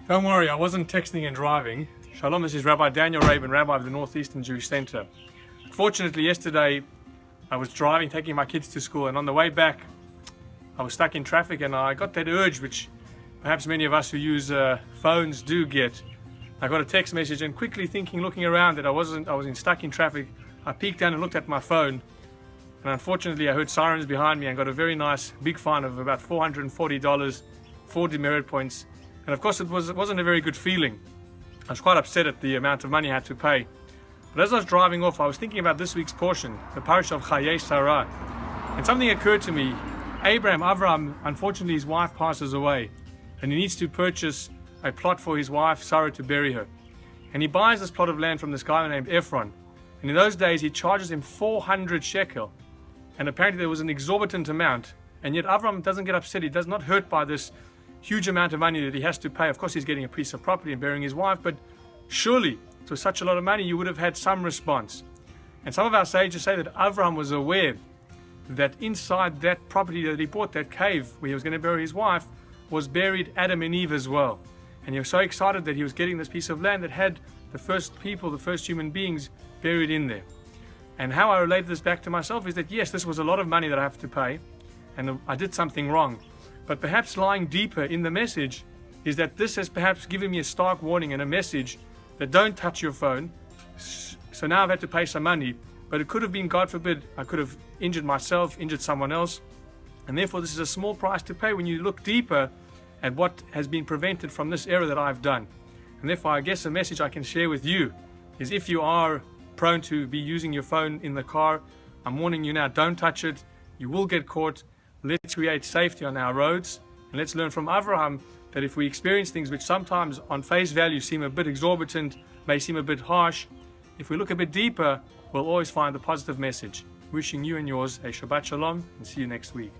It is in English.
Don't worry, I wasn't texting and driving. Shalom, this is Rabbi Daniel Rabin, Rabbi of the Northeastern Jewish Center. Fortunately, yesterday I was driving, taking my kids to school, and on the way back I was stuck in traffic, and I got that urge, which perhaps many of us who use phones do get. I got a text message, and quickly looking around that I was stuck in traffic, I peeked down and looked at my phone, and unfortunately I heard sirens behind me and got a very nice big fine of about $440, 4 demerit points. And of course it wasn't a very good feeling. I was quite upset at the amount of money I had to pay. But as I was driving off, I was thinking about this week's portion, the Parshat of Chayei, and something occurred to me. Avram, unfortunately his wife passes away, and he needs to purchase a plot for his wife Sarah to bury her. And he buys this plot of land from this guy named Ephron. And in those days he charges him 400 shekel. And apparently there was an exorbitant amount. And yet Avram doesn't get upset. He does not hurt by this huge amount of money that he has to pay. Of course he's getting a piece of property and burying his wife, but surely to such a lot of money you would have had some response. And some of our sages say that Avram was aware that inside that property that he bought, that cave where he was going to bury his wife, was buried Adam and Eve as well. And he was so excited that he was getting this piece of land that had the first people, the first human beings buried in there. And how I relate this back to myself is that yes, this was a lot of money that I have to pay, and I did something wrong. But perhaps lying deeper in the message is that this has perhaps given me a stark warning and a message that don't touch your phone. So now I've had to pay some money, but it could have been, God forbid, I could have injured myself, injured someone else. And therefore this is a small price to pay when you look deeper at what has been prevented from this error that I've done. And therefore I guess a message I can share with you is, if you are prone to be using your phone in the car, I'm warning you now, don't touch it. You will get caught. Let's create safety on our roads, and let's learn from Avraham that if we experience things which sometimes on face value seem a bit exorbitant, may seem a bit harsh, if we look a bit deeper, we'll always find the positive message. Wishing you and yours a Shabbat Shalom, and see you next week.